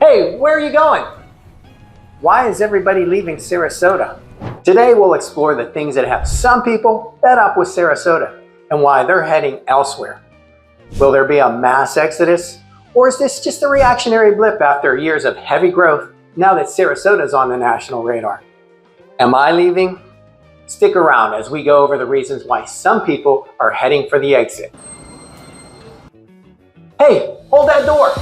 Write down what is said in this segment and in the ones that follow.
Hey, where are you going? Why is everybody leaving Sarasota? Today we'll explore the things that have some people fed up with Sarasota and why they're heading elsewhere. Will there be a mass exodus? Or is this just a reactionary blip after years of heavy growth now that Sarasota is on the national radar? Am I leaving? Stick around as we go over the reasons why some people are heading for the exit. Hey, hold that door!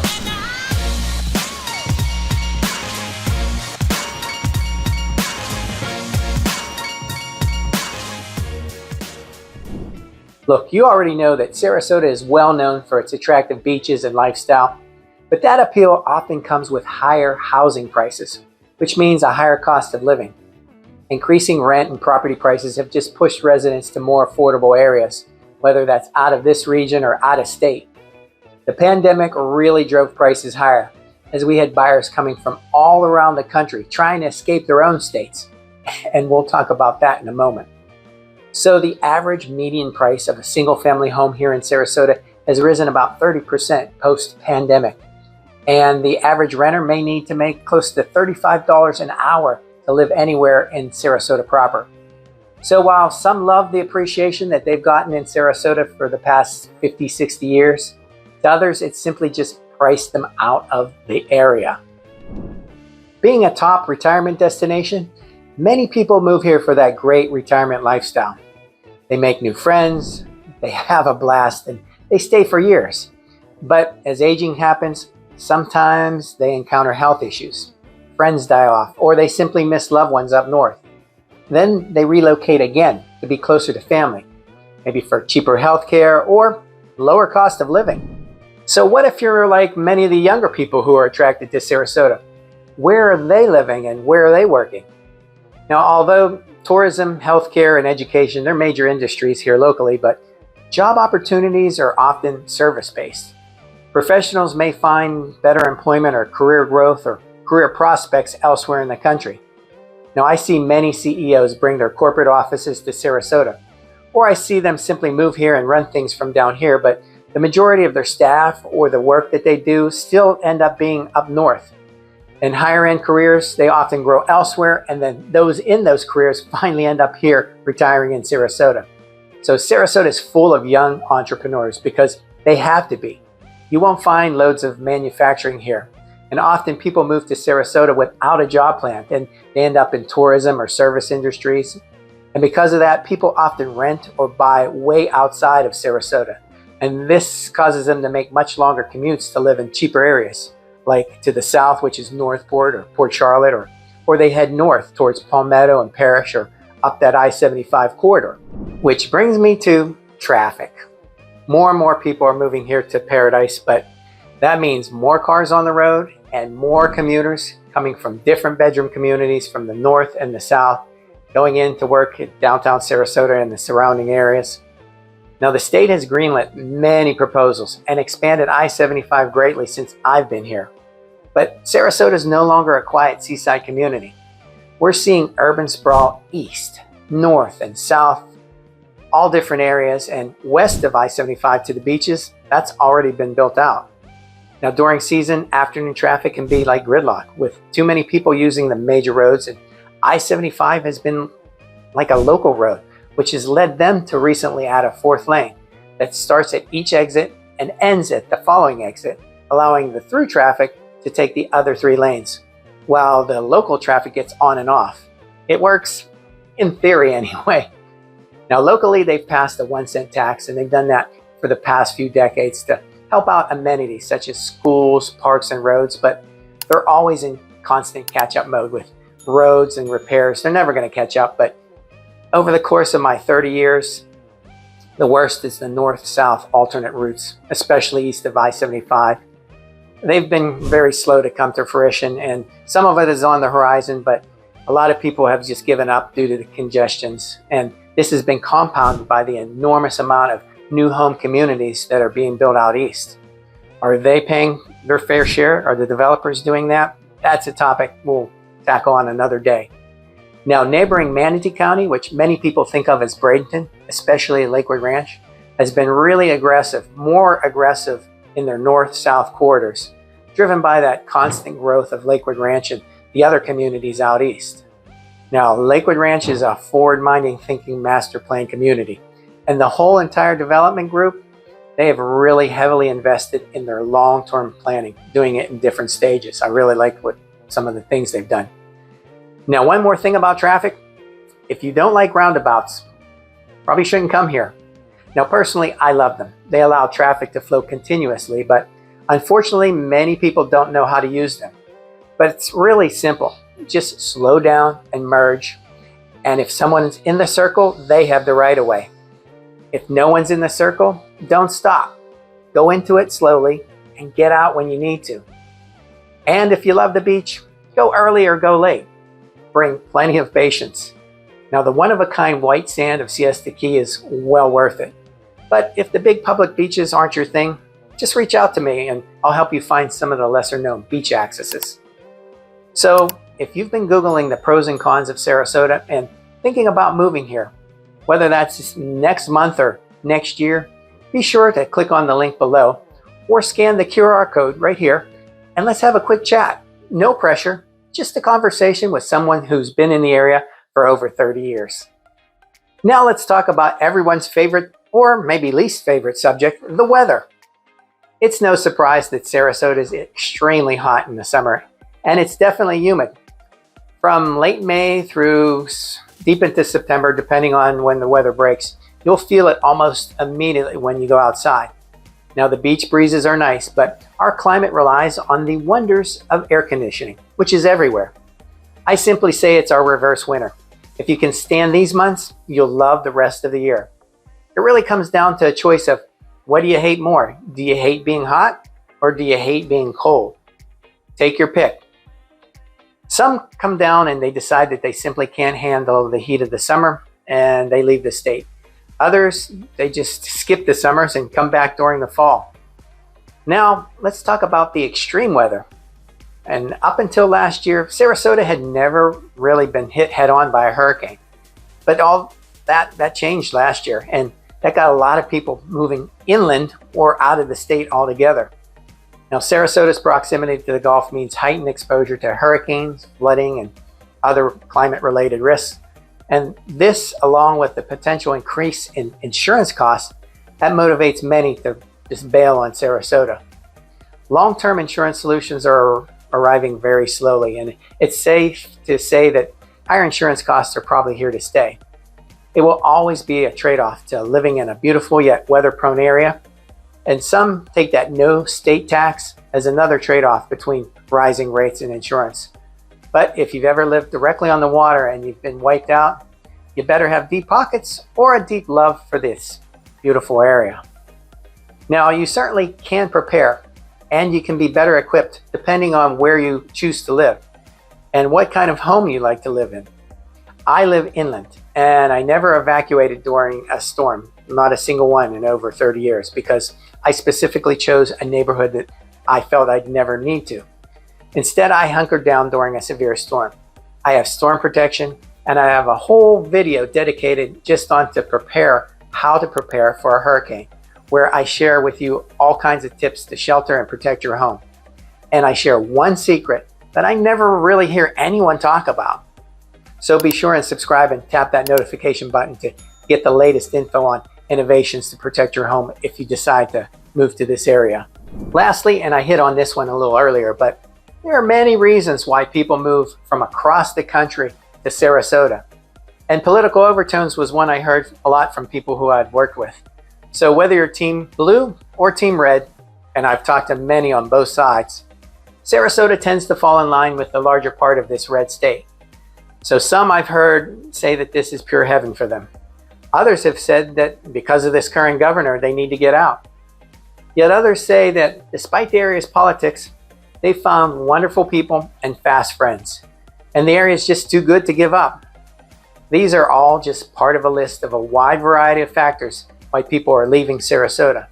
Look, you already know that Sarasota is well known for its attractive beaches and lifestyle, but that appeal often comes with higher housing prices, which means a higher cost of living. Increasing rent and property prices have just pushed residents to more affordable areas, whether that's out of this region or out of state. The pandemic really drove prices higher, as we had buyers coming from all around the country trying to escape their own states, and we'll talk about that in a moment. So the average median price of a single-family home here in Sarasota has risen about 30% post-pandemic. And the average renter may need to make close to $35 an hour to live anywhere in Sarasota proper. So while some love the appreciation that they've gotten in Sarasota for the past 50, 60 years, to others it's simply just priced them out of the area. Being a top retirement destination, many people move here for that great retirement lifestyle. They make new friends, they have a blast, and they stay for years. But as aging happens, sometimes they encounter health issues. Friends die off, or they simply miss loved ones up north. Then they relocate again to be closer to family, maybe for cheaper health care or lower cost of living. So what if you're like many of the younger people who are attracted to Sarasota? Where are they living and where are they working? Now, although tourism, healthcare, and education, they're major industries here locally, but job opportunities are often service-based. Professionals may find better employment or career growth or career prospects elsewhere in the country. Now, I see many CEOs bring their corporate offices to Sarasota, or I see them simply move here and run things from down here, but the majority of their staff or the work that they do still end up being up north. In higher-end careers, they often grow elsewhere, and then those in those careers finally end up here retiring in Sarasota. So Sarasota is full of young entrepreneurs because they have to be. You won't find loads of manufacturing here, and often people move to Sarasota without a job plan, and they end up in tourism or service industries. And because of that, people often rent or buy way outside of Sarasota, and this causes them to make much longer commutes to live in cheaper areas, like to the south, which is Northport or Port Charlotte, or they head north towards Palmetto and Parrish or up that I-75 corridor. Which brings me to traffic. More and more people are moving here to Paradise, but that means more cars on the road and more commuters coming from different bedroom communities from the north and the south, going in to work at downtown Sarasota and the surrounding areas. Now, the state has greenlit many proposals and expanded I-75 greatly since I've been here. But Sarasota is no longer a quiet seaside community. We're seeing urban sprawl east, north, and south, all different areas, and west of I-75 to the beaches, that's already been built out. Now, during season, afternoon traffic can be like gridlock, with too many people using the major roads, and I-75 has been like a local road, which has led them to recently add a fourth lane that starts at each exit and ends at the following exit, allowing the through traffic to take the other three lanes, while the local traffic gets on and off. It works, in theory anyway. Now, locally, they've passed a 1-cent tax, and they've done that for the past few decades to help out amenities such as schools, parks, and roads, but they're always in constant catch-up mode with roads and repairs. They're never going to catch up, but over the course of my 30 years, the worst is the north-south alternate routes, especially east of I-75. They've been very slow to come to fruition, and some of it is on the horizon, but a lot of people have just given up due to the congestions. And this has been compounded by the enormous amount of new home communities that are being built out east. Are they paying their fair share? Are the developers doing that? That's a topic we'll tackle on another day. Now, neighboring Manatee County, which many people think of as Bradenton, especially Lakewood Ranch, has been really aggressive, more aggressive in their north-south corridors, driven by that constant growth of Lakewood Ranch and the other communities out east. Now, Lakewood Ranch is a forward-minded thinking master plan community, and the whole entire development group, they have really heavily invested in their long-term planning, doing it in different stages. I really like some of the things they've done. Now, one more thing about traffic. If you don't like roundabouts, probably shouldn't come here. Now, personally, I love them. They allow traffic to flow continuously, but unfortunately, many people don't know how to use them. But it's really simple. Just slow down and merge. And if someone's in the circle, they have the right of way. If no one's in the circle, don't stop. Go into it slowly and get out when you need to. And if you love the beach, go early or go late. Bring plenty of patience. Now, the one-of-a-kind white sand of Siesta Key is well worth it. But if the big public beaches aren't your thing, just reach out to me and I'll help you find some of the lesser-known beach accesses. So, if you've been Googling the pros and cons of Sarasota and thinking about moving here, whether that's next month or next year, be sure to click on the link below or scan the QR code right here and let's have a quick chat. No pressure, just a conversation with someone who's been in the area for over 30 years. Now let's talk about everyone's favorite or maybe least favorite subject, the weather. It's no surprise that Sarasota is extremely hot in the summer, and it's definitely humid. From late May through deep into September, depending on when the weather breaks, you'll feel it almost immediately when you go outside. Now, the beach breezes are nice, but our climate relies on the wonders of air conditioning, which is everywhere. I simply say it's our reverse winter. If you can stand these months, you'll love the rest of the year. It really comes down to a choice of what do you hate more? Do you hate being hot or do you hate being cold? Take your pick. Some come down and they decide that they simply can't handle the heat of the summer and they leave the state. Others, they just skip the summers and come back during the fall. Now, let's talk about the extreme weather. And up until last year, Sarasota had never really been hit head-on by a hurricane. But all that changed last year, and that got a lot of people moving inland or out of the state altogether. Now, Sarasota's proximity to the Gulf means heightened exposure to hurricanes, flooding, and other climate-related risks. And this, along with the potential increase in insurance costs, that motivates many to just bail on Sarasota. Long-term insurance solutions are arriving very slowly, and it's safe to say that higher insurance costs are probably here to stay. It will always be a trade-off to living in a beautiful yet weather-prone area. And some take that no state tax as another trade-off between rising rates and insurance. But if you've ever lived directly on the water and you've been wiped out, you better have deep pockets or a deep love for this beautiful area. Now, you certainly can prepare, and you can be better equipped depending on where you choose to live and what kind of home you like to live in. I live inland, and I never evacuated during a storm, not a single one in over 30 years, because I specifically chose a neighborhood that I felt I'd never need to. Instead, I hunkered down during a severe storm. I have storm protection, and I have a whole video dedicated just on how to prepare for a hurricane, where I share with you all kinds of tips to shelter and protect your home. And I share one secret that I never really hear anyone talk about. So be sure and subscribe and tap that notification button to get the latest info on innovations to protect your home if you decide to move to this area. Lastly, and I hit on this one a little earlier, but there are many reasons why people move from across the country to Sarasota. And political overtones was one I heard a lot from people who I'd worked with. So whether you're team blue or team red, and I've talked to many on both sides, Sarasota tends to fall in line with the larger part of this red state. So some I've heard say that this is pure heaven for them. Others have said that because of this current governor, they need to get out. Yet others say that despite the area's politics, they found wonderful people and fast friends, and the area is just too good to give up. These are all just part of a list of a wide variety of factors why people are leaving Sarasota.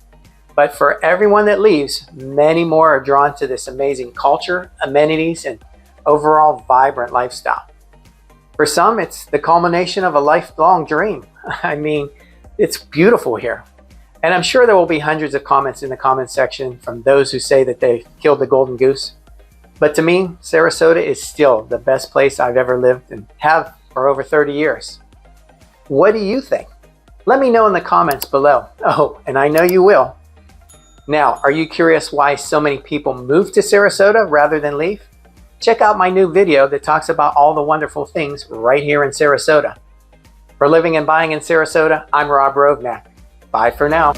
But for everyone that leaves, many more are drawn to this amazing culture, amenities, and overall vibrant lifestyle. For some, it's the culmination of a lifelong dream. I mean, it's beautiful here. And I'm sure there will be hundreds of comments in the comments section from those who say that they killed the golden goose. But to me, Sarasota is still the best place I've ever lived and have for over 30 years. What do you think? Let me know in the comments below. Oh, and I know you will. Now, are you curious why so many people move to Sarasota rather than leave? Check out my new video that talks about all the wonderful things right here in Sarasota. For Living and Buying in Sarasota, I'm Rob Rovnak. Bye for now.